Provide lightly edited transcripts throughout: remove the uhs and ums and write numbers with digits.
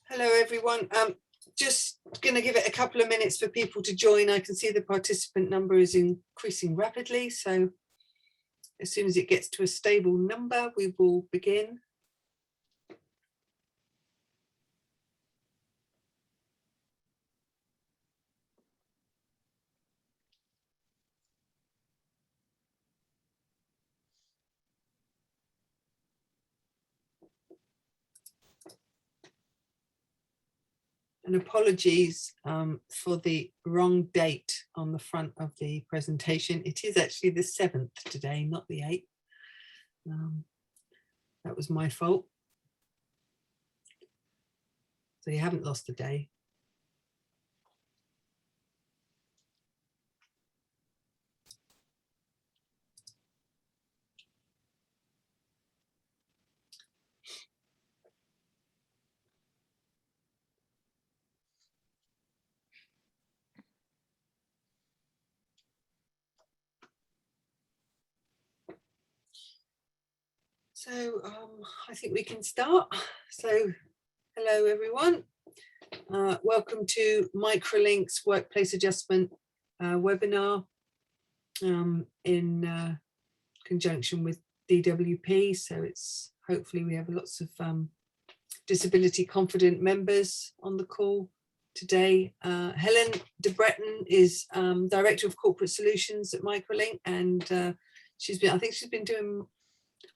Hello, everyone. Just going to give it a couple of minutes for people to join. I can see the participant number is increasing rapidly. So as soon as it gets to a stable number, we will begin. And apologies for the wrong date on the front of the presentation. It is actually the 7th today, not the 8th. That was my fault. So you haven't lost a day. So I think we can start. So hello, everyone. Welcome to Microlink's Workplace Adjustment webinar in conjunction with DWP. So it's hopefully we have lots of disability confident members on the call today. Helen de Breton is Director of Corporate Solutions at Microlink, and I think she's been doing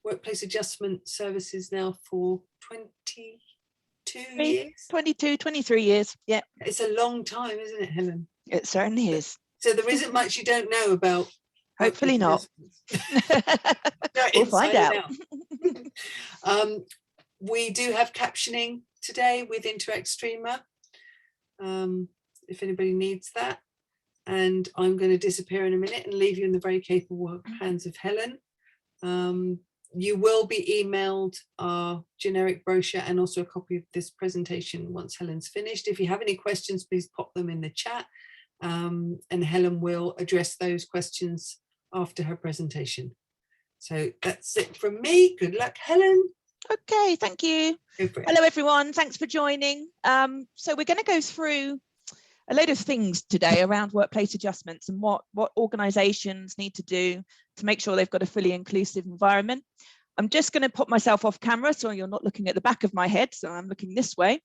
workplace adjustment services now for 22 years. 23 years, yeah. It's a long time, isn't it, Helen? It certainly is. So there isn't much you don't know about. Hopefully not. We'll find out. We do have captioning today with Interact Streamer, if anybody needs that. And I'm going to disappear in a minute and leave you in the very capable hands of Helen. You will be emailed our generic brochure and also a copy of this presentation once Helen's finished. If you have any questions, please pop them in the chat, and Helen will address those questions after her presentation. So that's it from me. Good luck, Helen. Okay, thank you. Hello, everyone. Thanks for joining. So we're going to go through a load of things today around workplace adjustments and what organisations need to do to make sure they've got a fully inclusive environment. I'm just going to put myself off camera so you're not looking at the back of my head, so I'm looking this way.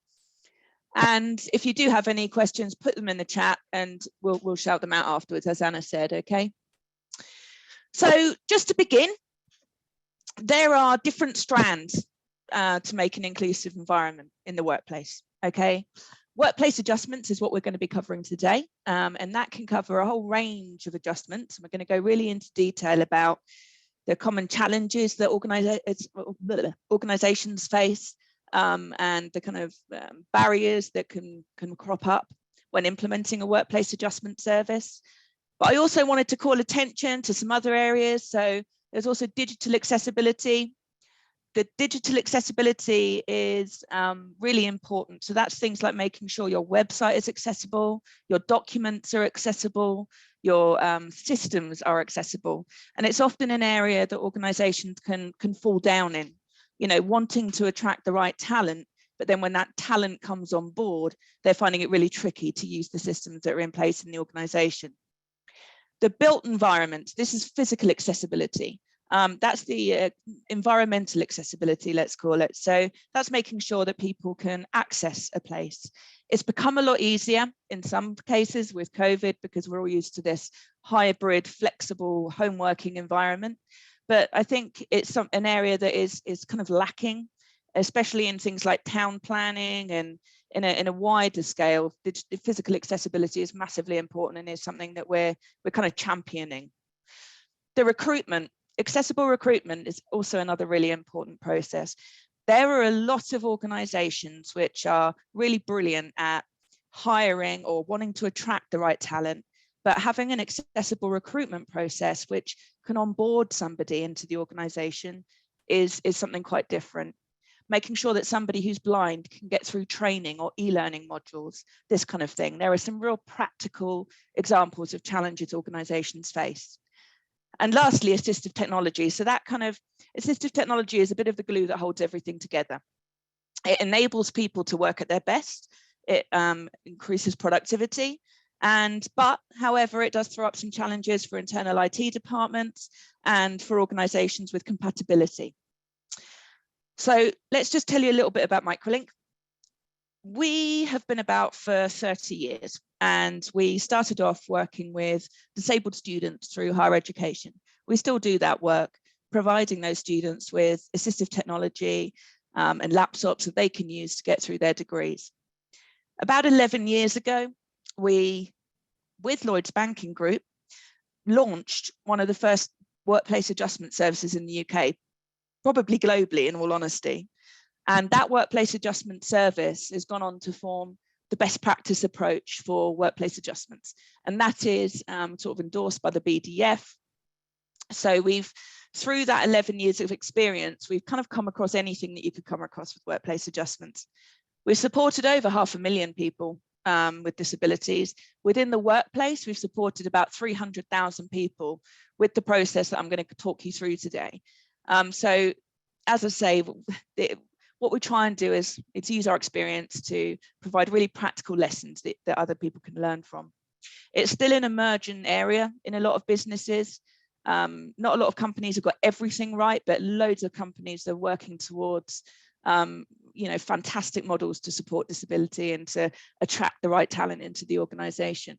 And if you do have any questions, put them in the chat and we'll shout them out afterwards, as Anna said, okay? So just to begin, there are different strands to make an inclusive environment in the workplace, okay? Workplace adjustments is what we're going to be covering today, and that can cover a whole range of adjustments. We're going to go really into detail about the common challenges that organizations face and the kind of barriers that can crop up when implementing a workplace adjustment service. But I also wanted to call attention to some other areas. So there's also digital accessibility. The digital accessibility is really important. So that's things like making sure your website is accessible, your documents are accessible, your systems are accessible. And it's often an area that organizations can fall down in, you know, wanting to attract the right talent. But then when that talent comes on board, they're finding it really tricky to use the systems that are in place in the organization. The built environment, this is physical accessibility. That's the environmental accessibility, let's call it. So that's making sure that people can access a place. It's become a lot easier in some cases with COVID because we're all used to this hybrid, flexible home working environment. But I think it's an area that is kind of lacking, especially in things like town planning and in a wider scale. Physical accessibility is massively important and is something that we're kind of championing. The recruitment. Accessible recruitment is also another really important process. There are a lot of organizations which are really brilliant at hiring or wanting to attract the right talent, but having an accessible recruitment process which can onboard somebody into the organization is something quite different. Making sure that somebody who's blind can get through training or e-learning modules, this kind of thing. There are some real practical examples of challenges organizations face. And lastly, assistive technology. So that kind of assistive technology is a bit of the glue that holds everything together. It enables people to work at their best. It increases productivity. But however, it does throw up some challenges for internal IT departments and for organizations with compatibility. So let's just tell you a little bit about Microlink. We have been about for 30 years, and we started off working with disabled students through higher education. We still do that work, providing those students with assistive technology and laptops that they can use to get through their degrees. About 11 years ago, we, with Lloyds Banking Group, launched one of the first workplace adjustment services in the UK, probably globally, in all honesty. And that workplace adjustment service has gone on to form the best practice approach for workplace adjustments. And that is sort of endorsed by the BDF. So we've, through that 11 years of experience, we've kind of come across anything that you could come across with workplace adjustments. We've supported over 500,000 people with disabilities. Within the workplace, we've supported about 300,000 people with the process that I'm going to talk you through today. So as I say, what we try and do is use our experience to provide really practical lessons that other people can learn from. It's still an emerging area in a lot of businesses. Not a lot of companies have got everything right, but loads of companies are working towards fantastic models to support disability and to attract the right talent into the organization.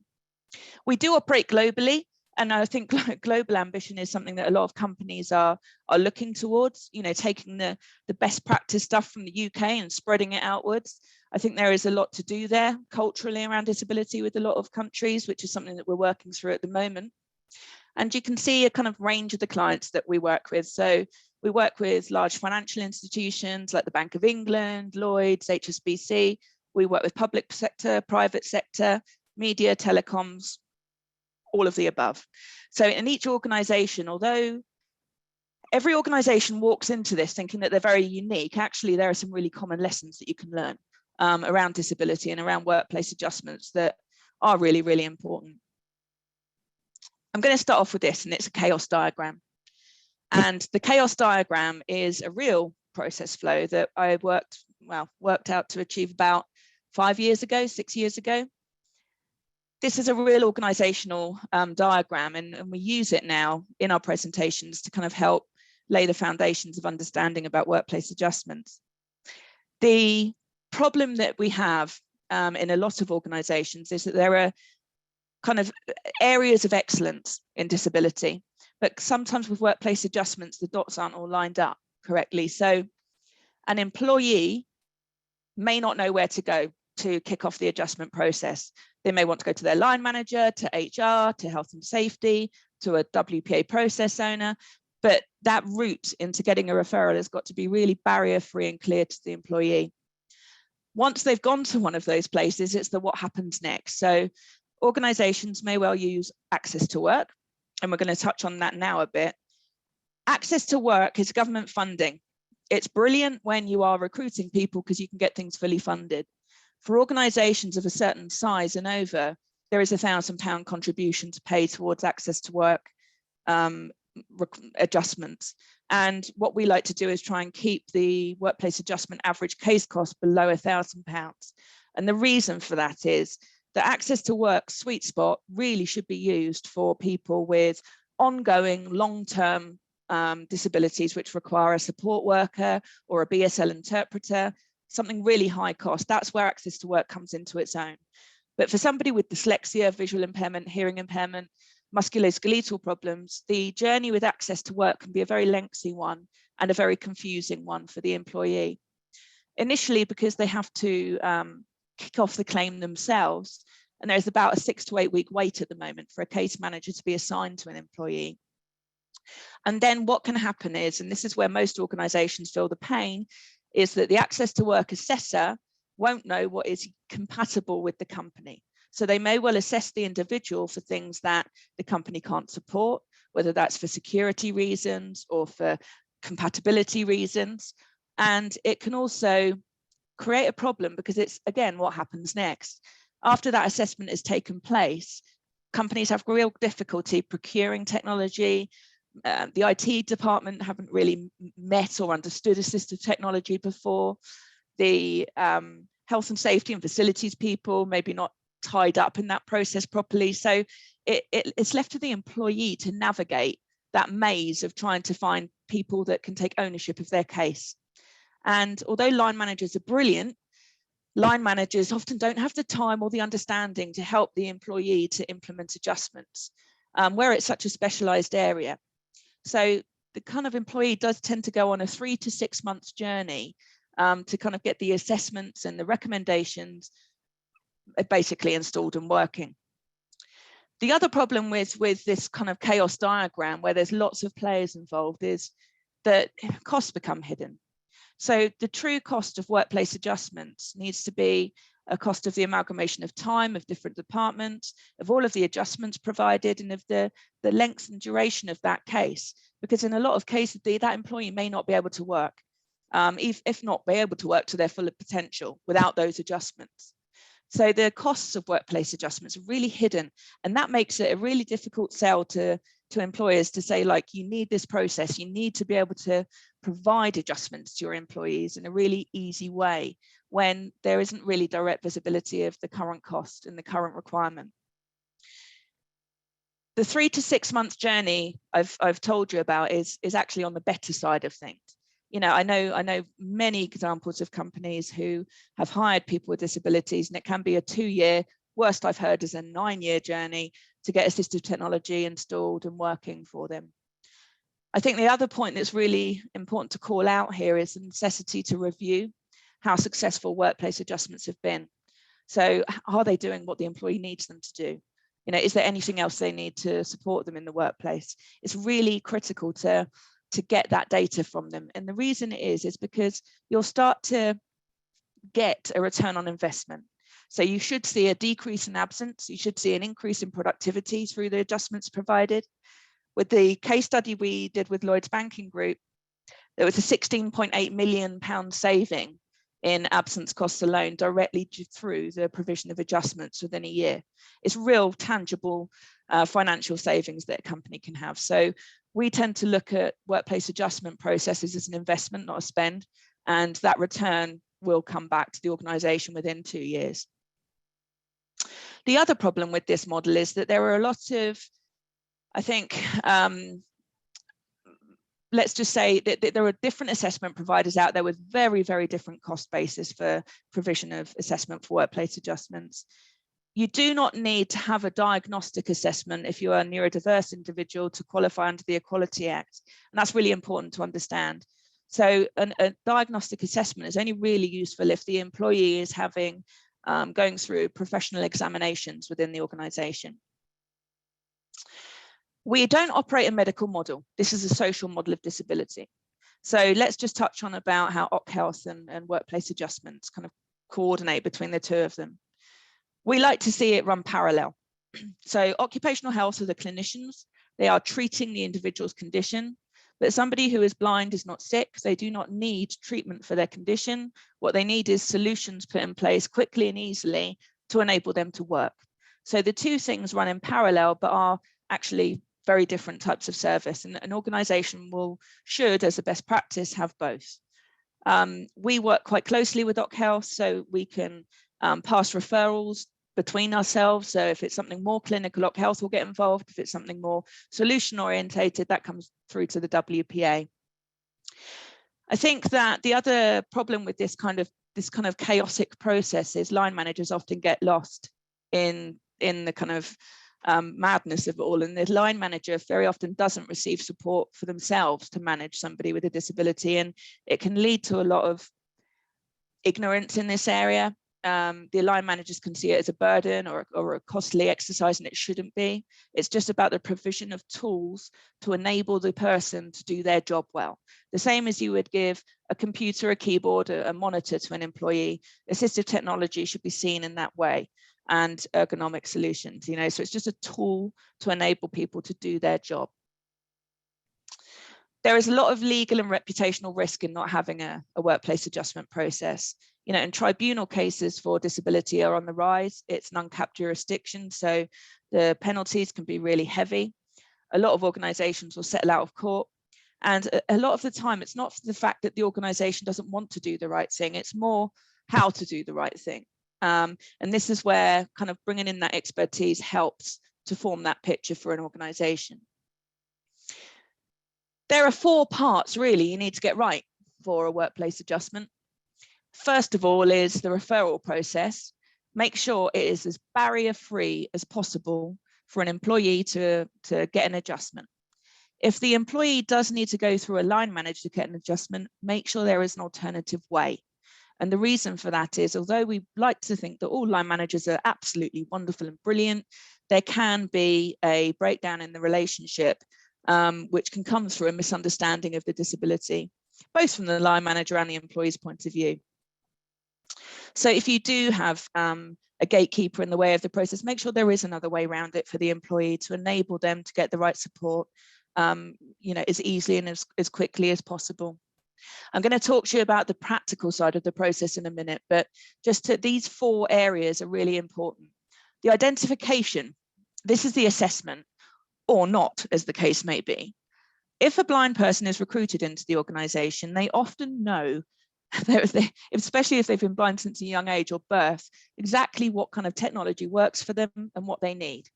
We do operate globally, and I think global ambition is something that a lot of companies are looking towards, taking the best practice stuff from the UK and spreading it outwards. I think there is a lot to do there culturally around disability with a lot of countries, which is something that we're working through at the moment. And you can see a kind of range of the clients that we work with. So we work with large financial institutions like the Bank of England, Lloyds, HSBC. We work with public sector, private sector, media, telecoms, all of the above. So in each organization, although every organization walks into this thinking that they're very unique, actually there are some really common lessons that you can learn around disability and around workplace adjustments that are really, really important. I'm going to start off with this, and it's a chaos diagram. And the chaos diagram is a real process flow that I worked out to achieve about 6 years ago. This is a real organizational diagram, and we use it now in our presentations to kind of help lay the foundations of understanding about workplace adjustments. The problem that we have in a lot of organizations is that there are kind of areas of excellence in disability, but sometimes with workplace adjustments, the dots aren't all lined up correctly. So an employee may not know where to go to kick off the adjustment process. They may want to go to their line manager, to HR, to health and safety, to a WPA process owner, but that route into getting a referral has got to be really barrier-free and clear to the employee. Once they've gone to one of those places, it's the what happens next. So organizations may well use access to work, and we're going to touch on that now a bit. Access to work is government funding. It's brilliant when you are recruiting people because you can get things fully funded. For organizations of a certain size and over, there is £1,000 contribution to pay towards access to work adjustments. And what we like to do is try and keep the workplace adjustment average case cost below £1,000. And the reason for that is the access to work sweet spot really should be used for people with ongoing long-term disabilities, which require a support worker or a BSL interpreter, something really high cost. That's where access to work comes into its own. But for somebody with dyslexia, visual impairment, hearing impairment, musculoskeletal problems, the journey with access to work can be a very lengthy one and a very confusing one for the employee. Initially, because they have to kick off the claim themselves, and there's about a 6 to 8 week wait at the moment for a case manager to be assigned to an employee. And then what can happen is, and this is where most organizations feel the pain, is that the access to work assessor won't know what is compatible with the company. So they may well assess the individual for things that the company can't support, whether that's for security reasons or for compatibility reasons. And it can also create a problem because it's, again, what happens next. After that assessment has taken place, companies have real difficulty procuring technology. The IT department haven't really met or understood assistive technology before. the health and safety and facilities people maybe not tied up in that process properly. So it's left to the employee to navigate that maze of trying to find people that can take ownership of their case. And although line managers are brilliant, line managers often don't have the time or the understanding to help the employee to implement adjustments, where it's such a specialized area. So the kind of employee does tend to go on a 3 to 6 months journey to kind of get the assessments and the recommendations basically installed and working. The other problem with this kind of chaos diagram, where there's lots of players involved, is that costs become hidden. So the true cost of workplace adjustments needs to be a cost of the amalgamation of time of different departments, of all of the adjustments provided, and of the length and duration of that case. Because in a lot of cases, that employee may not be able to work, if not be able to work to their full potential without those adjustments. So the costs of workplace adjustments are really hidden, and that makes it a really difficult sell to employers to say, like, you need this process, you need to be able to provide adjustments to your employees in a really easy way when there isn't really direct visibility of the current cost and the current requirement. The 3 to 6 month journey I've told you about is actually on the better side of things. You know, I know many examples of companies who have hired people with disabilities, and it can be a 2-year, worst I've heard is a 9-year journey to get assistive technology installed and working for them. I think the other point that's really important to call out here is the necessity to review how successful workplace adjustments have been. So are they doing what the employee needs them to do? You know, is there anything else they need to support them in the workplace? It's really critical to get that data from them. And the reason is because you'll start to get a return on investment. So you should see a decrease in absence. You should see an increase in productivity through the adjustments provided. With the case study we did with Lloyds Banking Group, there was a £16.8 million saving in absence costs alone directly through the provision of adjustments within a year. It's real tangible financial savings that a company can have. So we tend to look at workplace adjustment processes as an investment, not a spend, and that return will come back to the organisation within 2 years. The other problem with this model is that there are a lot of, I think, let's just say that there are different assessment providers out there with very, very different cost bases for provision of assessment for workplace adjustments. You do not need to have a diagnostic assessment if you are a neurodiverse individual to qualify under the Equality Act. And that's really important to understand. So a diagnostic assessment is only really useful if the employee is going through professional examinations within the organisation. We don't operate a medical model. This is a social model of disability. So let's just touch on about how OC Health and workplace adjustments kind of coordinate between the two of them. We like to see it run parallel. So occupational health are the clinicians. They are treating the individual's condition, but somebody who is blind is not sick. They do not need treatment for their condition. What they need is solutions put in place quickly and easily to enable them to work. So the two things run in parallel, but are actually very different types of service, and an organisation should, as a best practice, have both. We work quite closely with OC Health, so we can pass referrals between ourselves. So if it's something more clinical, OC Health will get involved. If it's something more solution orientated, that comes through to the WPA. I think that the other problem with this kind of chaotic process is line managers often get lost in the kind of madness of it all, and the line manager very often doesn't receive support for themselves to manage somebody with a disability, and it can lead to a lot of ignorance in this area. The line managers can see it as a burden or a costly exercise, and it shouldn't be. It's just about the provision of tools to enable the person to do their job well. The same as you would give a computer, a keyboard, a monitor to an employee. Assistive technology should be seen in that way, and ergonomic solutions, you know, so it's just a tool to enable people to do their job. There is a lot of legal and reputational risk in not having a workplace adjustment process. You know, and tribunal cases for disability are on the rise. It's an uncapped jurisdiction, so the penalties can be really heavy. A lot of organisations will settle out of court, And a lot of the time, it's not the fact that the organization doesn't want to do the right thing, it's more how to do the right thing. And this is where kind of bringing in that expertise helps to form that picture for an organization. There are 4 parts really you need to get right for a workplace adjustment. First of all is the referral process. Make sure it is as barrier-free as possible for an employee to get an adjustment. If the employee does need to go through a line manager to get an adjustment, make sure there is an alternative way. And the reason for that is, although we like to think that all line managers are absolutely wonderful and brilliant, there can be a breakdown in the relationship, which can come through a misunderstanding of the disability, both from the line manager and the employee's point of view. So if you do have a gatekeeper in the way of the process, make sure there is another way around it for the employee to enable them to get the right support, as easily and as quickly as possible. I'm going to talk to you about the practical side of the process in a minute, but these 4 areas are really important. The identification, this is the assessment, or not, as the case may be. If a blind person is recruited into the organisation, they often know, especially if they've been blind since a young age or birth, exactly what kind of technology works for them and what they need.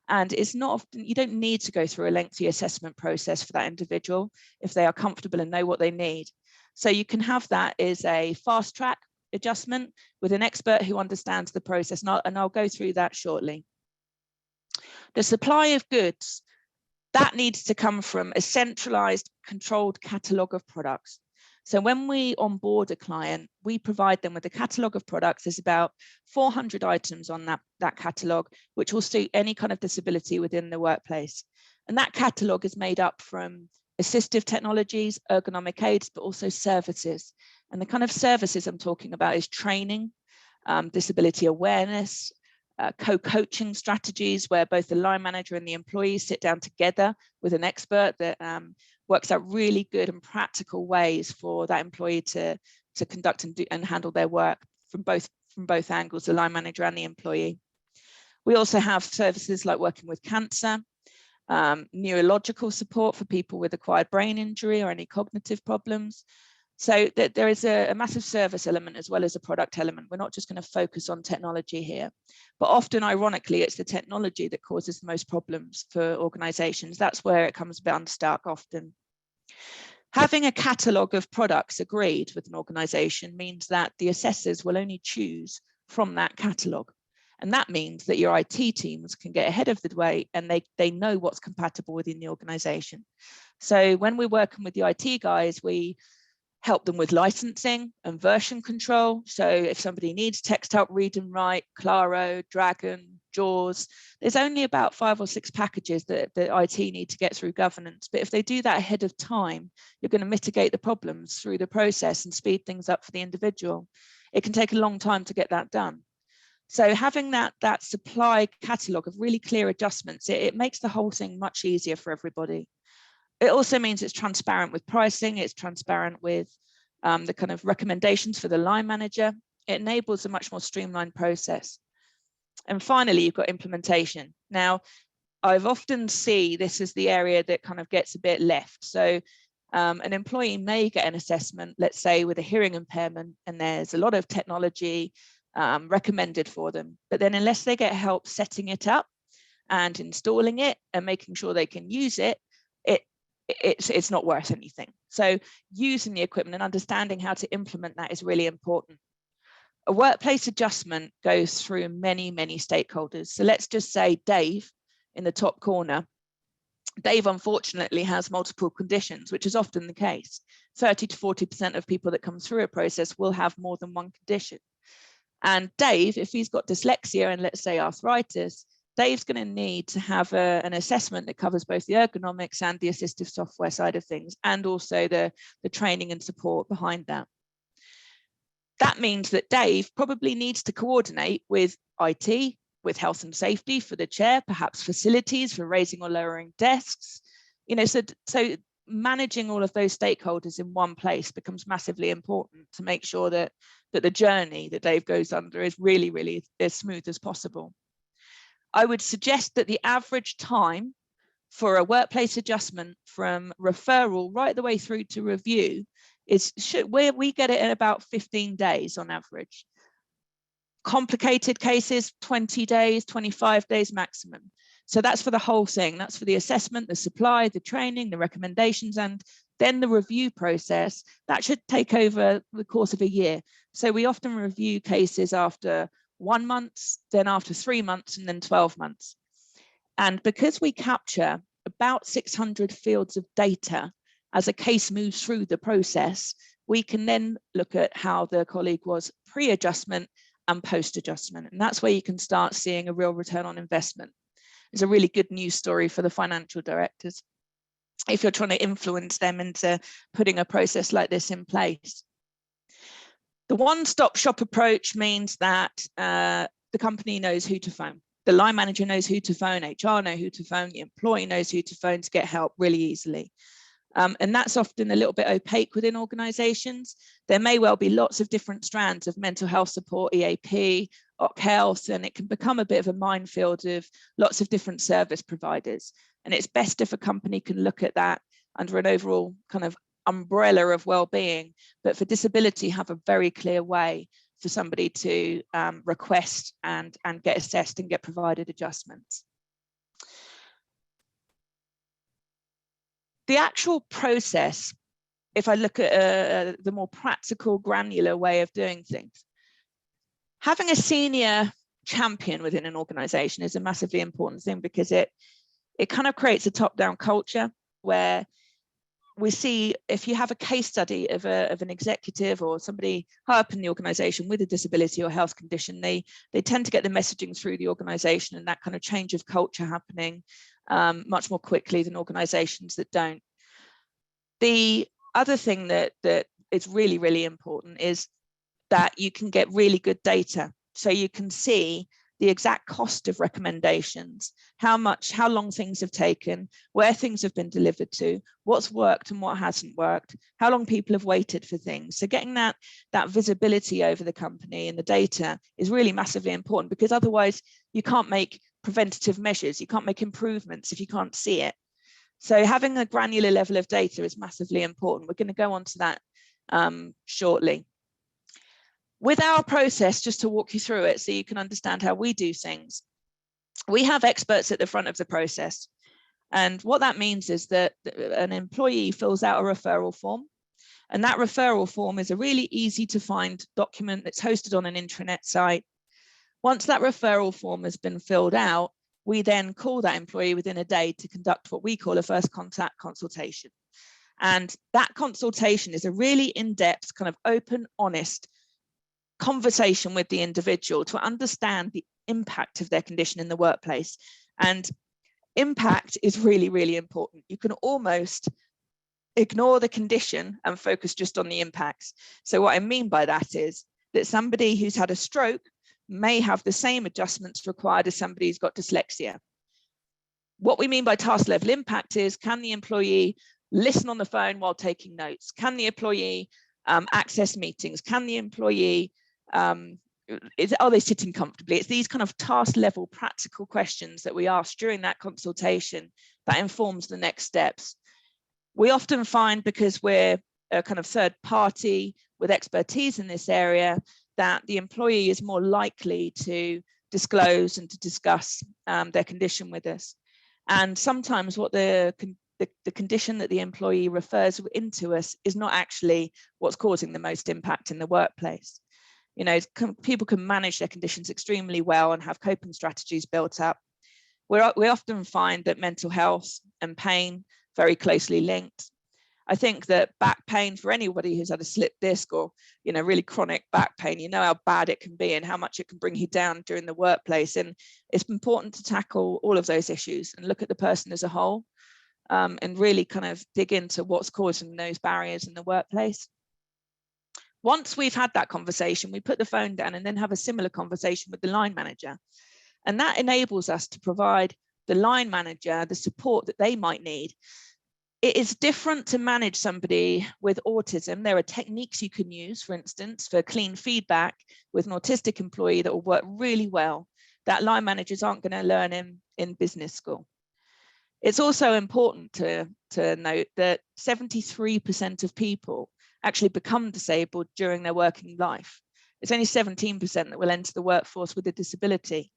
And it's not often, you don't need to go through a lengthy assessment process for that individual if they are comfortable and know what they need. So you can have that as a fast track adjustment with an expert who understands the process, and I'll go through that shortly. The supply of goods, that needs to come from a centralized, controlled catalogue of products. So when we onboard a client, we provide them with a catalogue of products. There's about 400 items on that catalogue, which will suit any kind of disability within the workplace. And that catalogue is made up from assistive technologies, ergonomic aids, but also services. And the kind of services I'm talking about is training, disability awareness, co-coaching strategies where both the line manager and the employees sit down together with an expert that works out really good and practical ways for that employee to conduct and handle their work from both angles, the line manager and the employee. We also have services like working with cancer, neurological support for people with acquired brain injury or any cognitive problems. So there is a massive service element as well as a product element. We're not just going to focus on technology here, but often, ironically, it's the technology that causes the most problems for organizations. That's where it comes a bit unstuck often. Having a catalogue of products agreed with an organization means that the assessors will only choose from that catalogue. And that means that your IT teams can get ahead of the way and they know what's compatible within the organization. So when we're working with the IT guys, we help them with licensing and version control. So if somebody needs text help, read and write, Claro, Dragon, JAWS, there's only about 5 or 6 packages that IT need to get through governance. But if they do that ahead of time, you're going to mitigate the problems through the process and speed things up for the individual. It can take a long time to get that done. So having that supply catalogue of really clear adjustments, it makes the whole thing much easier for everybody. It also means it's transparent with pricing, it's transparent with the kind of recommendations for the line manager. It enables a much more streamlined process. And finally, you've got implementation. Now, I've often see this as the area that kind of gets a bit left. So an employee may get an assessment, let's say with a hearing impairment, and there's a lot of technology recommended for them. But then unless they get help setting it up and installing it and making sure they can use it, it's not worth anything. So using the equipment and understanding how to implement that is really important. A workplace adjustment goes through many, many stakeholders. So let's just say Dave in the top corner. Dave, unfortunately, has multiple conditions, which is often the case. 30 to 40% of people that come through a process will have more than one condition. And Dave, if he's got dyslexia and let's say arthritis, Dave's going to need to have an assessment that covers both the ergonomics and the assistive software side of things, and also the training and support behind that. That means that Dave probably needs to coordinate with IT, with health and safety for the chair, perhaps facilities for raising or lowering desks. So managing all of those stakeholders in one place becomes massively important to make sure that the journey that Dave goes under is really, really as smooth as possible. I would suggest that the average time for a workplace adjustment from referral right the way through to review is where we get it in about 15 days on average. Complicated cases, 20 days, 25 days maximum. So that's for the whole thing. That's for the assessment, the supply, the training, the recommendations, and then the review process. That should take over the course of a year. So we often review cases after 1 month, then after 3 months, and then 12 months. And because we capture about 600 fields of data as a case moves through the process, we can then look at how the colleague was pre-adjustment and post-adjustment. And that's where you can start seeing a real return on investment. It's a really good news story for the financial directors if you're trying to influence them into putting a process like this in place. The one-stop shop approach means that the company knows who to phone. The line manager knows who to phone, HR know who to phone, the employee knows who to phone to get help really easily. And that's often a little bit opaque within organizations. There may well be lots of different strands of mental health support, EAP, OC health, and it can become a bit of a minefield of lots of different service providers. And it's best if a company can look at that under an overall kind of umbrella of well-being, but for disability have a very clear way for somebody to request and get assessed and get provided adjustments. The actual process, if I look at the more practical, granular way of doing things, having a senior champion within an organization is a massively important thing because it kind of creates a top-down culture where we see if you have a case study of an executive or somebody high up in the organization with a disability or health condition, they tend to get the messaging through the organization and that kind of change of culture happening much more quickly than organizations that don't. The other thing that is really, really important is that you can get really good data. So you can see the exact cost of recommendations, how long things have taken, where things have been delivered to, what's worked and what hasn't worked, how long people have waited for things. So getting that visibility over the company and the data is really massively important because otherwise you can't make preventative measures, you can't make improvements if you can't see it. So having a granular level of data is massively important. We're going to go on to that shortly. With our process, just to walk you through it so you can understand how we do things, we have experts at the front of the process. And what that means is that an employee fills out a referral form. And that referral form is a really easy to find document that's hosted on an intranet site. Once that referral form has been filled out, we then call that employee within a day to conduct what we call a first contact consultation. And that consultation is a really in-depth, kind of open, honest conversation with the individual to understand the impact of their condition in the workplace. And impact is really, really important. You can almost ignore the condition and focus just on the impacts. So what I mean by that is that somebody who's had a stroke may have the same adjustments required as somebody who's got dyslexia. What we mean by task level impact is, can the employee listen on the phone while taking notes? Can the employee access meetings? Can the employee are they sitting comfortably? It's these kind of task level practical questions that we ask during that consultation that informs the next steps. We often find, because we're a kind of third party with expertise in this area, that the employee is more likely to disclose and to discuss their condition with us. And sometimes what the condition that the employee refers into us is not actually what's causing the most impact in the workplace. You know, people can manage their conditions extremely well and have coping strategies built up. We often find that mental health and pain very closely linked. I think that back pain, for anybody who's had a slip disc or, you know, really chronic back pain, you know how bad it can be and how much it can bring you down during the workplace. And it's important to tackle all of those issues and look at the person as a whole, and really kind of dig into what's causing those barriers in the workplace. Once we've had that conversation, we put the phone down and then have a similar conversation with the line manager. And that enables us to provide the line manager the support that they might need. It is different to manage somebody with autism. There are techniques you can use, for instance, for clean feedback with an autistic employee that will work really well, that line managers aren't going to learn in business school. It's also important to note that 73% of people actually become disabled during their working life. It's only 17% that will enter the workforce with a disability.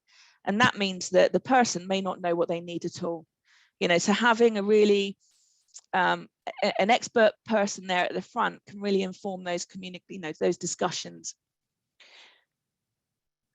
And that means that the person may not know what they need at all. You know, so having a really an expert person there at the front can really inform those those discussions.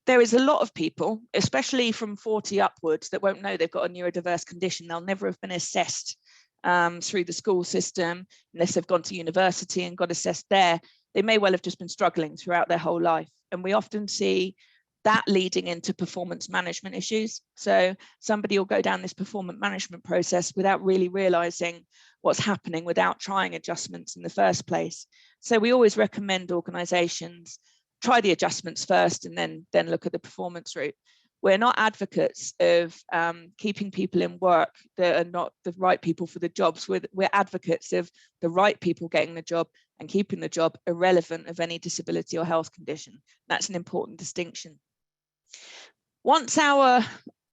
There is a lot of people, especially from 40 upwards, that won't know they've got a neurodiverse condition. They'll never have been assessed through the school system unless they've gone to university and got assessed there. They may well have just been struggling throughout their whole life. And we often see that leading into performance management issues. So somebody will go down this performance management process without really realizing what's happening, without trying adjustments in the first place. So we always recommend organizations try the adjustments first and then look at the performance route. We're not advocates of keeping people in work that are not the right people for the jobs. We're advocates of the right people getting the job and keeping the job irrelevant of any disability or health condition. That's an important distinction. Once our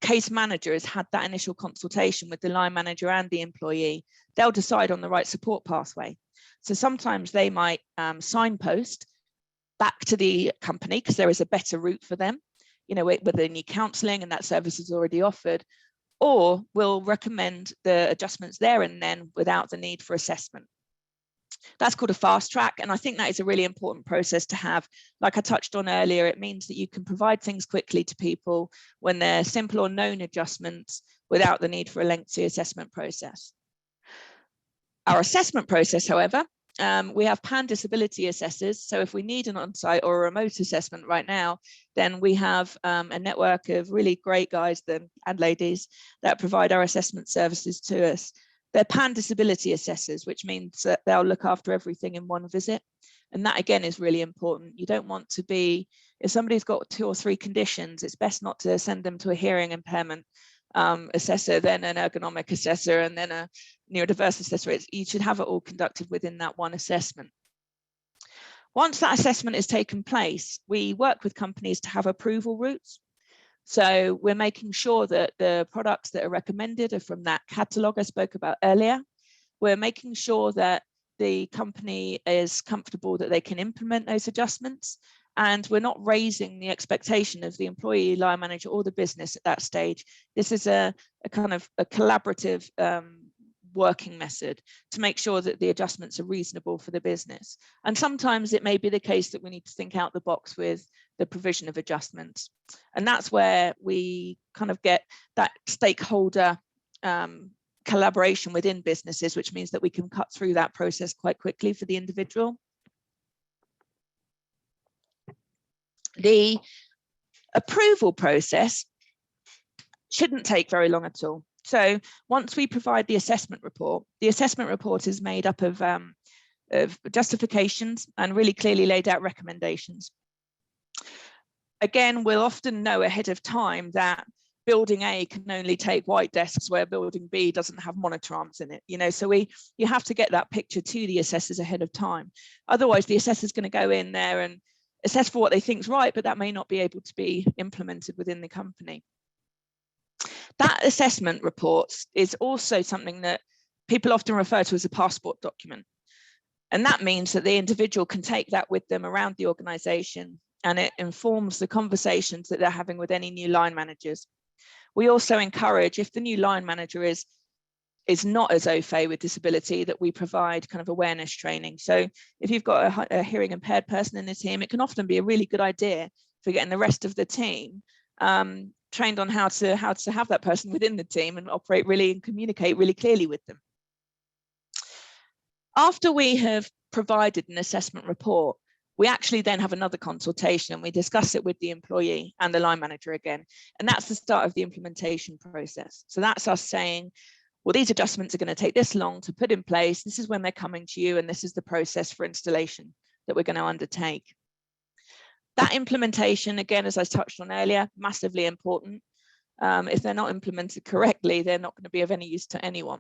case manager has had that initial consultation with the line manager and the employee, they'll decide on the right support pathway. So sometimes they might signpost back to the company because there is a better route for them, you know, whether they need counselling and that service is already offered, or we'll recommend the adjustments there and then without the need for assessment. That's called a fast track, and I think that is a really important process to have. Like I touched on earlier, it means that you can provide things quickly to people when they're simple or known adjustments without the need for a lengthy assessment process. Our assessment process, however, we have pan disability assessors. So if we need an on-site or a remote assessment right now, then we have a network of really great guys and ladies that provide our assessment services to us. They're pan disability assessors, which means that they'll look after everything in one visit. And that again is really important. You don't want to be, if somebody's got 2 or 3 conditions, it's best not to send them to a hearing impairment assessor, then an ergonomic assessor, and then a neurodiverse assessor. You should have it all conducted within that one assessment. Once that assessment has taken place, we work with companies to have approval routes. So we're making sure that the products that are recommended are from that catalogue I spoke about earlier. We're making sure that the company is comfortable that they can implement those adjustments, and we're not raising the expectation of the employee, line manager, or the business at that stage. This is a kind of a collaborative working method to make sure that the adjustments are reasonable for the business. And sometimes it may be the case that we need to think out the box with the provision of adjustments. And that's where we kind of get that stakeholder collaboration within businesses, which means that we can cut through that process quite quickly for the individual. The approval process shouldn't take very long at all. So once we provide the assessment report is made up of justifications and really clearly laid out recommendations. Again, we'll often know ahead of time that building A can only take white desks where building B doesn't have monitor arms in it, you know, so you have to get that picture to the assessors ahead of time. Otherwise, the assessor's going to go in there and assess for what they think is right, but that may not be able to be implemented within the company. That assessment report is also something that people often refer to as a passport document. And that means that the individual can take that with them around the organisation, and it informs the conversations that they're having with any new line managers. We also encourage, if the new line manager is not as au fait with disability, that we provide kind of awareness training. So if you've got a hearing impaired person in the team, it can often be a really good idea for getting the rest of the team trained on how to have that person within the team and operate really and communicate really clearly with them. After we have provided an assessment report, we actually then have another consultation and we discuss it with the employee and the line manager again. And that's the start of the implementation process. So that's us saying, well, these adjustments are going to take this long to put in place. This is when they're coming to you, and this is the process for installation that we're going to undertake. That implementation, again, as I touched on earlier, massively important. If they're not implemented correctly, they're not going to be of any use to anyone.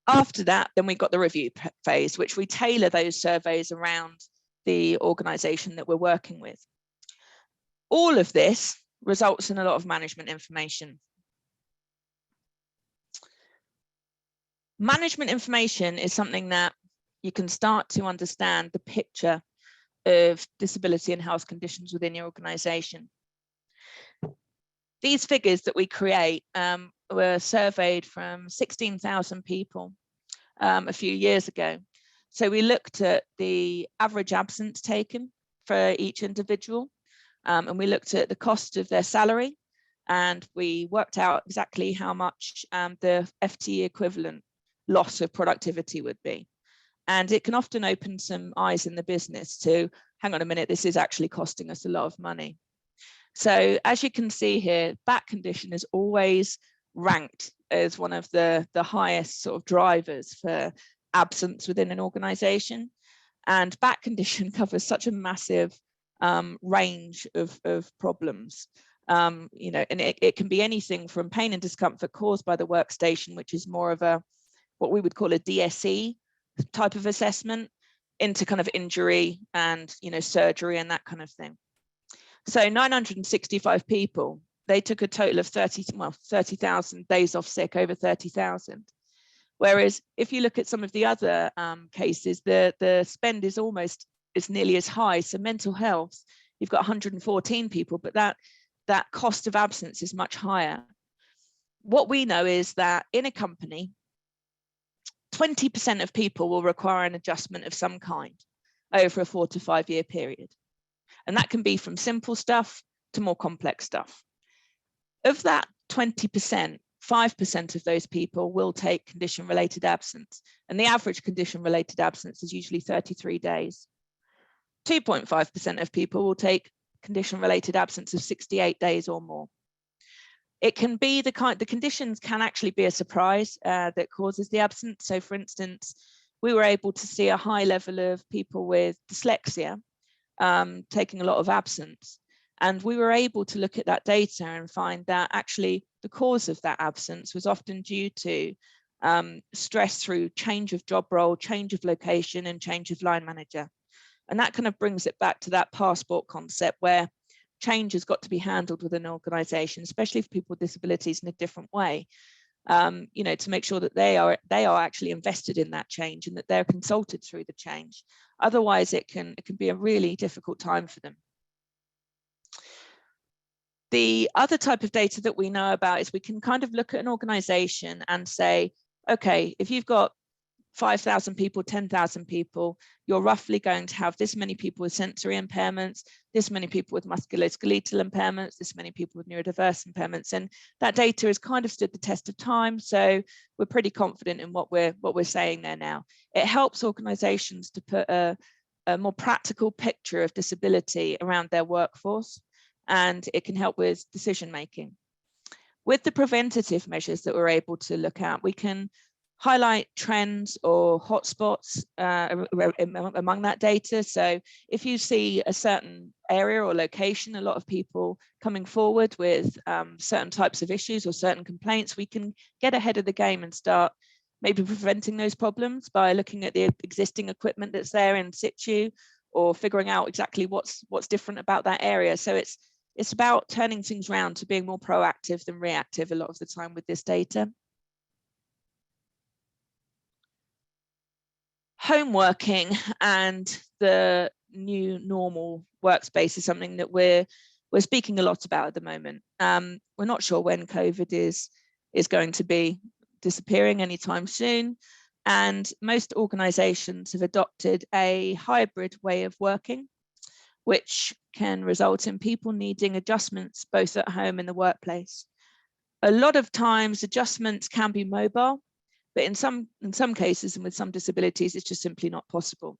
After that, then we've got the review phase, which we tailor those surveys around the organisation that we're working with. All of this results in a lot of management information. Management information is something that you can start to understand the picture of disability and health conditions within your organization. These figures that we create were surveyed from 16,000 people a few years ago. So we looked at the average absence taken for each individual, and we looked at the cost of their salary, and we worked out exactly how much the FTE equivalent loss of productivity would be. And it can often open some eyes in the business to, hang on a minute, this is actually costing us a lot of money. So as you can see here, back condition is always ranked as one of the highest sort of drivers for absence within an organization. And back condition covers such a massive range of problems. You know, and it can be anything from pain and discomfort caused by the workstation, which is more of a, what we would call a DSE type of assessment, into kind of injury and, you know, surgery and that kind of thing. So 965 people, they took a total of 30,000 days off sick, over 30,000. Whereas if you look at some of the other cases, the spend is nearly as high. So mental health, you've got 114 people, but that cost of absence is much higher. What we know is that in a company, 20% of people will require an adjustment of some kind over a 4 to 5 year period. And that can be from simple stuff to more complex stuff. Of that 20%, 5% of those people will take condition-related absence. And the average condition-related absence is usually 33 days. 2.5% of people will take condition-related absence of 68 days or more. It can be the conditions can actually be a surprise that causes the absence. So for instance, we were able to see a high level of people with dyslexia taking a lot of absence. And we were able to look at that data and find that actually the cause of that absence was often due to stress through change of job role, change of location, and change of line manager. And that kind of brings it back to that passport concept where change has got to be handled within an organization, especially for people with disabilities, in a different way. You know, to make sure that they are actually invested in that change and that they're consulted through the change. Otherwise, it can be a really difficult time for them. The other type of data that we know about is we can kind of look at an organization and say, okay, if you've got 5,000 people, 10,000 people, you're roughly going to have this many people with sensory impairments, this many people with musculoskeletal impairments, this many people with neurodiverse impairments. And that data has kind of stood the test of time. So we're pretty confident in what we're saying there now. It helps organizations to put a more practical picture of disability around their workforce, and it can help with decision making. With the preventative measures that we're able to look at, we can highlight trends or hotspots among that data. So if you see a certain area or location, a lot of people coming forward with certain types of issues or certain complaints, we can get ahead of the game and start maybe preventing those problems by looking at the existing equipment that's there in situ, or figuring out exactly what's different about that area. So it's about turning things around to being more proactive than reactive a lot of the time with this data. Home working and the new normal workspace is something that we're speaking a lot about at the moment. We're not sure when COVID is going to be disappearing anytime soon, and most organizations have adopted a hybrid way of working, which can result in people needing adjustments both at home and the workplace. A lot of times adjustments can be mobile, but in some cases and with some disabilities, it's just simply not possible.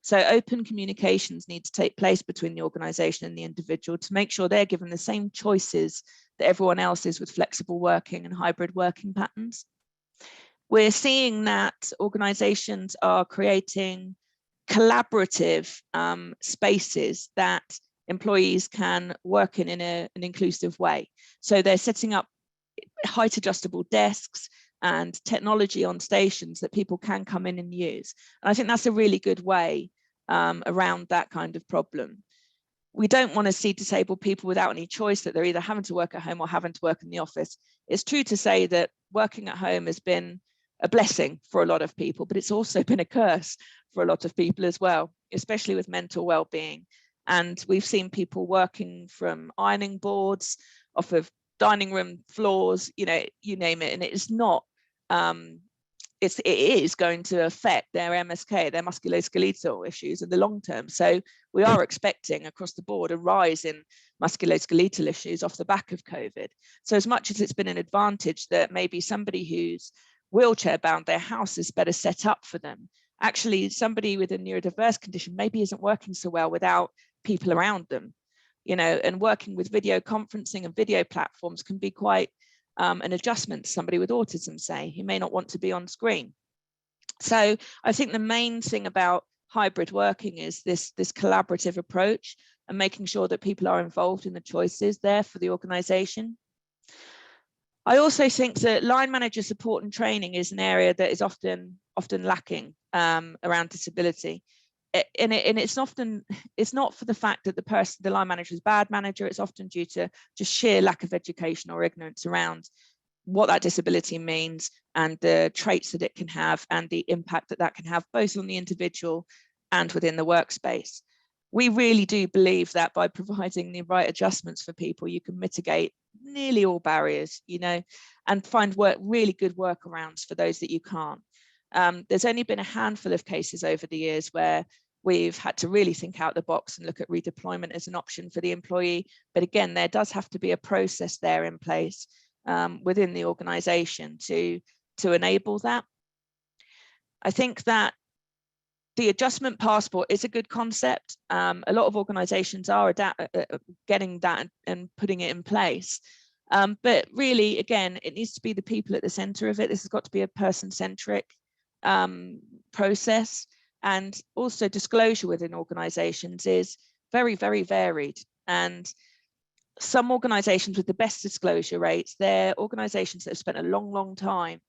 So open communications need to take place between the organization and the individual to make sure they're given the same choices that everyone else is with flexible working and hybrid working patterns. We're seeing that organizations are creating collaborative spaces that employees can work in an inclusive way. So they're setting up height adjustable desks and technology on stations that people can come in and use. And I think that's a really good way around that kind of problem. We don't want to see disabled people without any choice, that they're either having to work at home or having to work in the office. It's true to say that working at home has been a blessing for a lot of people, but it's also been a curse for a lot of people as well, especially with mental well-being. And we've seen people working from ironing boards, off of dining room floors, you know, you name it, and it's not it is going to affect their MSK, their musculoskeletal issues in the long term. So we are expecting across the board a rise in musculoskeletal issues off the back of COVID. So as much as it's been an advantage that maybe somebody who's wheelchair bound, their house is better set up for them, actually somebody with a neurodiverse condition maybe isn't working so well without people around them, you know, and working with video conferencing and video platforms can be quite an adjustment to somebody with autism, say, who may not want to be on screen. So I think the main thing about hybrid working is this collaborative approach and making sure that people are involved in the choices there for the organization. I also think that line manager support and training is an area that is often lacking around disability. And it's not for the fact that the line manager is a bad manager. It's often due to just sheer lack of education or ignorance around what that disability means and the traits that it can have and the impact that can have both on the individual and within the workspace. We really do believe that by providing the right adjustments for people, you can mitigate nearly all barriers, you know, and find really good workarounds for those that you can't. There's only been a handful of cases over the years where we've had to really think out the box and look at redeployment as an option for the employee. But again, there does have to be a process there in place within the organization to enable that. I think that the adjustment passport is a good concept. A lot of organizations are getting that and putting it in place. But really, again, it needs to be the people at the center of it. This has got to be a person-centric process. And also disclosure within organizations is very, very varied. And some organizations with the best disclosure rates, they're organizations that have spent a long, long time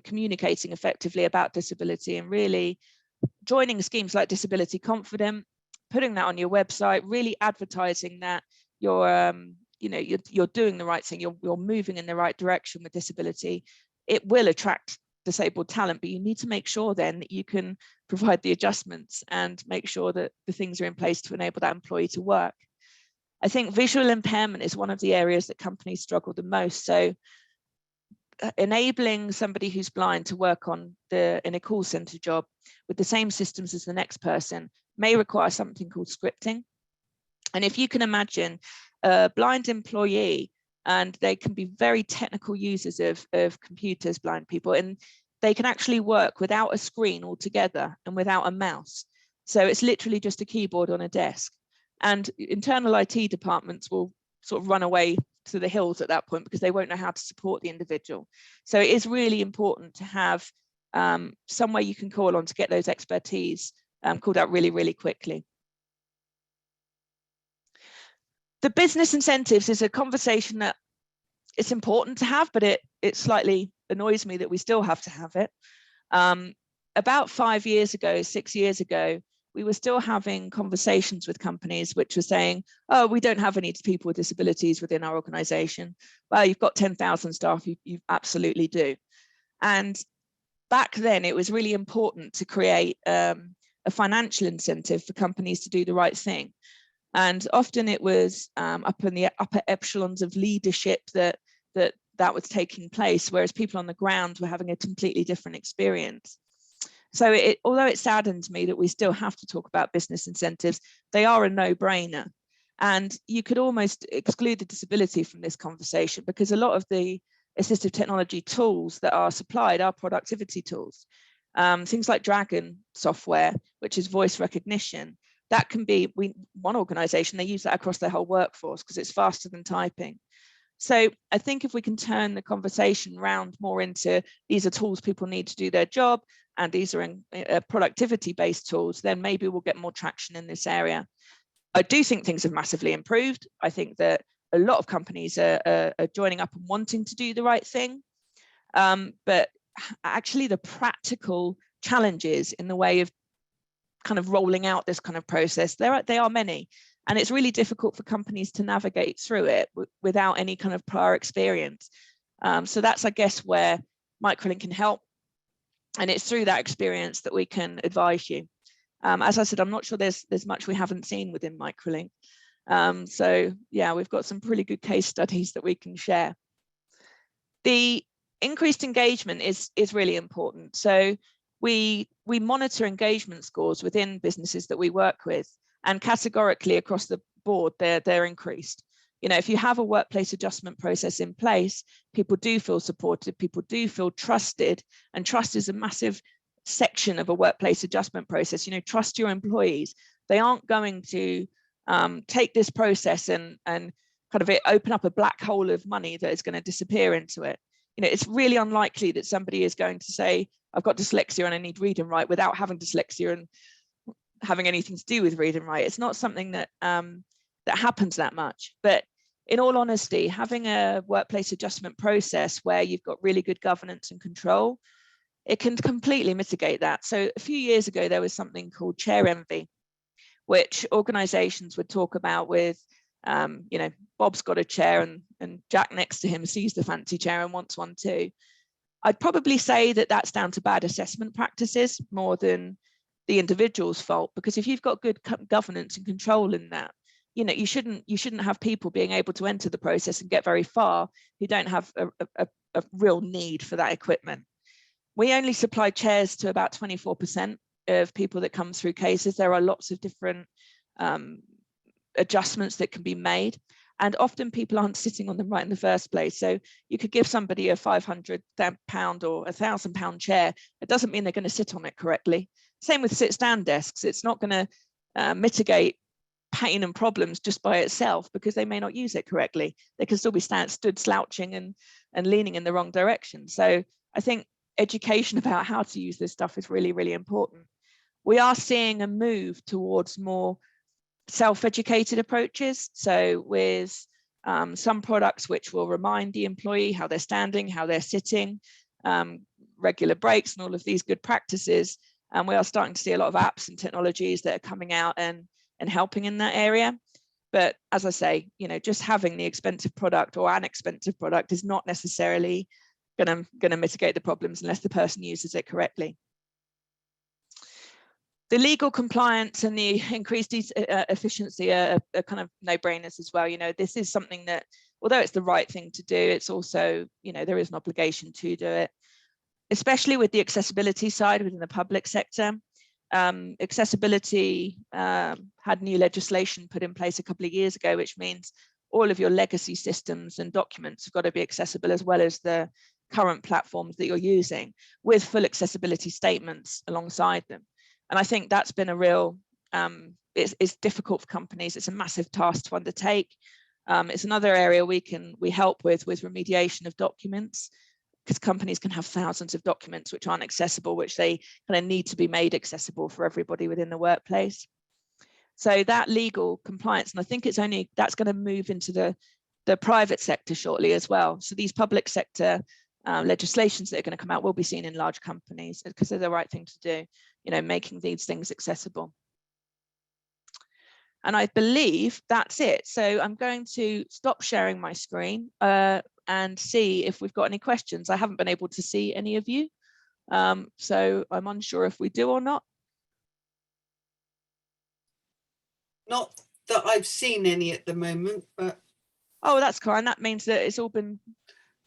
communicating effectively about disability and really joining schemes like Disability Confident, putting that on your website, really advertising that you're doing the right thing, you're moving in the right direction with disability. It will attract disabled talent, but you need to make sure then that you can provide the adjustments and make sure that the things are in place to enable that employee to work. I think visual impairment is one of the areas that companies struggle the most. So enabling somebody who's blind to work in a call center job with the same systems as the next person may require something called scripting. And if you can imagine a blind employee, and they can be very technical users of computers, blind people, and they can actually work without a screen altogether and without a mouse. So it's literally just a keyboard on a desk. And internal IT departments will sort of run away to the hills at that point because they won't know how to support the individual. So it is really important to have somewhere you can call on to get those expertise called out really, really quickly. The business incentives is a conversation that it's important to have, but it slightly annoys me that we still have to have it. About 6 years ago, we were still having conversations with companies which were saying, oh, we don't have any people with disabilities within our organization. Well, you've got 10,000 staff, you absolutely do. And back then, it was really important to create a financial incentive for companies to do the right thing. And often it was up in the upper echelons of leadership that was taking place, whereas people on the ground were having a completely different experience. So although it saddens me that we still have to talk about business incentives, they are a no-brainer. And you could almost exclude the disability from this conversation because a lot of the assistive technology tools that are supplied are productivity tools. Things like Dragon software, which is voice recognition, that can be, one organization, they use that across their whole workforce because it's faster than typing. So I think if we can turn the conversation round more into these are tools people need to do their job and these are productivity-based tools, then maybe we'll get more traction in this area. I do think things have massively improved. I think that a lot of companies are joining up and wanting to do the right thing. But actually the practical challenges in the way of kind of rolling out this kind of process, they are many, and it's really difficult for companies to navigate through it without any kind of prior experience. So that's, I guess, where Microlink can help. And it's through that experience that we can advise you. As I said, I'm not sure there's much we haven't seen within Microlink. So yeah, we've got some pretty good case studies that we can share. The increased engagement is really important. So we monitor engagement scores within businesses that we work with, and categorically across the board, they're increased. You know, if you have a workplace adjustment process in place, people do feel supported, people do feel trusted, and trust is a massive section of a workplace adjustment process. You know, trust your employees. They aren't going to take this process and kind of open up a black hole of money that is going to disappear into it. You know, it's really unlikely that somebody is going to say, I've got dyslexia and I need read and write without having dyslexia and having anything to do with read and write. It's not something that that happens that much. But in all honesty, having a workplace adjustment process where you've got really good governance and control, it can completely mitigate that. So a few years ago, there was something called chair envy, which organizations would talk about with, you know, Bob's got a chair and Jack next to him sees the fancy chair and wants one too. I'd probably say that that's down to bad assessment practices more than the individual's fault, because if you've got good governance and control in that, you know, you shouldn't have people being able to enter the process and get very far who don't have a real need for that equipment. We only supply chairs to about 24% of people that come through cases. There are lots of different adjustments that can be made, and often people aren't sitting on them right in the first place. So you could give somebody a £500 or £1,000 chair. It doesn't mean they're going to sit on it correctly. Same with sit-stand desks. It's not going to mitigate pain and problems just by itself, because they may not use it correctly. They can still be stood slouching and leaning in the wrong direction. So I think education about how to use this stuff is really, really important. We are seeing a move towards more self-educated approaches. So with some products which will remind the employee how they're standing, how they're sitting, regular breaks and all of these good practices. And we are starting to see a lot of apps and technologies that are coming out and helping in that area. But as I say, you know, just having the expensive product or an expensive product is not necessarily going to mitigate the problems unless the person uses it correctly. The legal compliance and the increased efficiency are kind of no-brainers as well. You know, this is something that, although it's the right thing to do, it's also, you know, there is an obligation to do it, especially with the accessibility side within the public sector. Accessibility had new legislation put in place a couple of years ago, which means all of your legacy systems and documents have got to be accessible, as well as the current platforms that you're using, with full accessibility statements alongside them. And I think that's been a real, it's difficult for companies. It's a massive task to undertake. It's another area we help with remediation of documents, because companies can have thousands of documents which aren't accessible, which they kind of need to be made accessible for everybody within the workplace. So that legal compliance, and I think that's going to move into the private sector shortly as well. So these public sector legislations that are going to come out will be seen in large companies, because they're the right thing to do, you know, making these things accessible. And I believe that's it. So I'm going to stop sharing my screen and see if we've got any questions. I haven't been able to see any of you, so I'm unsure if we do or not. Not that I've seen any at the moment, but oh, that's kind. That means that it's all been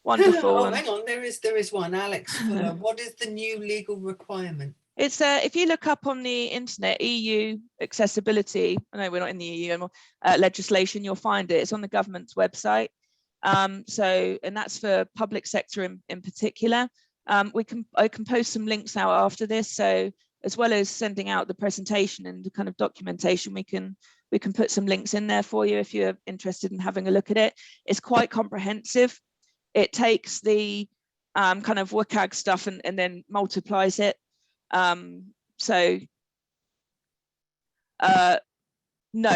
wonderful. Oh, hang on, there is one. Alex Fuller. What is the new legal requirement? It's if you look up on the internet, EU accessibility. I know we're not in the EU anymore. Legislation, you'll find it. It's on the government's website. So, and that's for public sector in particular. I can post some links out after this. So, as well as sending out the presentation and the kind of documentation, we can put some links in there for you if you're interested in having a look at it. It's quite comprehensive. It takes the kind of WCAG stuff and then multiplies it. No,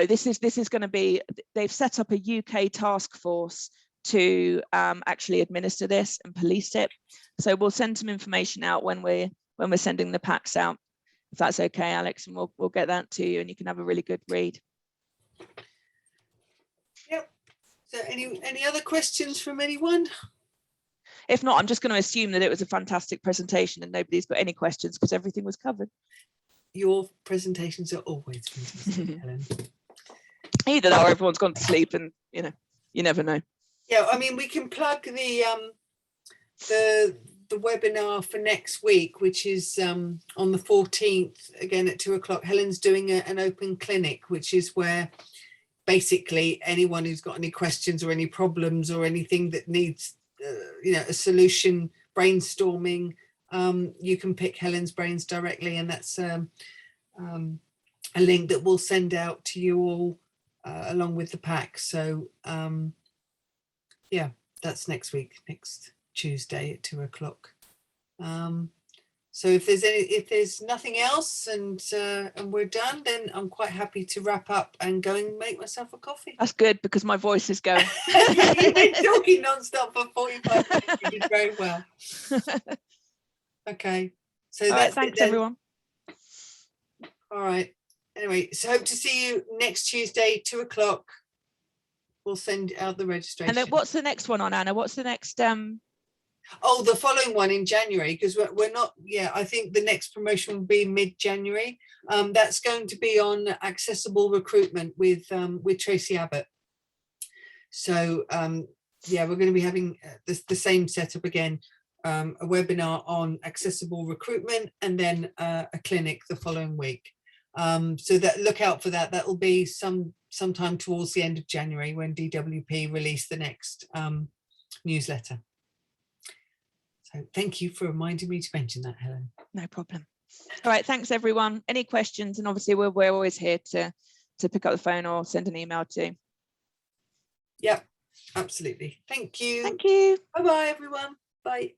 this is going to be, they've set up a UK task force to actually administer this and police it. So we'll send some information out when we're sending the packs out, if that's okay, Alex, and we'll get that to you and you can have a really good read. Yep. So any other questions from anyone? If not, I'm just going to assume that it was a fantastic presentation and nobody's got any questions because everything was covered. Your presentations are always fantastic, Helen. Either that or everyone's gone to sleep, and you never know. Yeah, I mean, we can plug the webinar for next week, which is on the 14th, again at 2 o'clock. Helen's doing an open clinic, which is where basically anyone who's got any questions or any problems or anything that needs a solution, brainstorming, you can pick Helen's brains directly, and that's a link that we'll send out to you all along with the pack. So yeah, that's next week, next Tuesday at 2 o'clock. So if there's nothing else and we're done, then I'm quite happy to wrap up and go and make myself a coffee. That's good because my voice is going. You've been talking non-stop for 45 minutes. You did very well. Okay, so All right, that's thanks it then. everyone. All right. Anyway, so hope to see you next Tuesday, 2 o'clock. We'll send out the registration. And then what's the next one on, Anna? What's the next? Oh, the following one in January, because we're not. Yeah, I think the next promotion will be mid-January. That's going to be on accessible recruitment with Tracy Abbott. So yeah, we're going to be having the same setup again. A webinar on accessible recruitment, and then a clinic the following week. So that look out for that. That will be sometime towards the end of January when DWP release the next newsletter. So thank you for reminding me to mention that, Helen. No problem. All right, thanks everyone. Any questions? And obviously we're always here to pick up the phone or send an email to. Yep, absolutely. Thank you. Thank you. Bye-bye, everyone. Bye.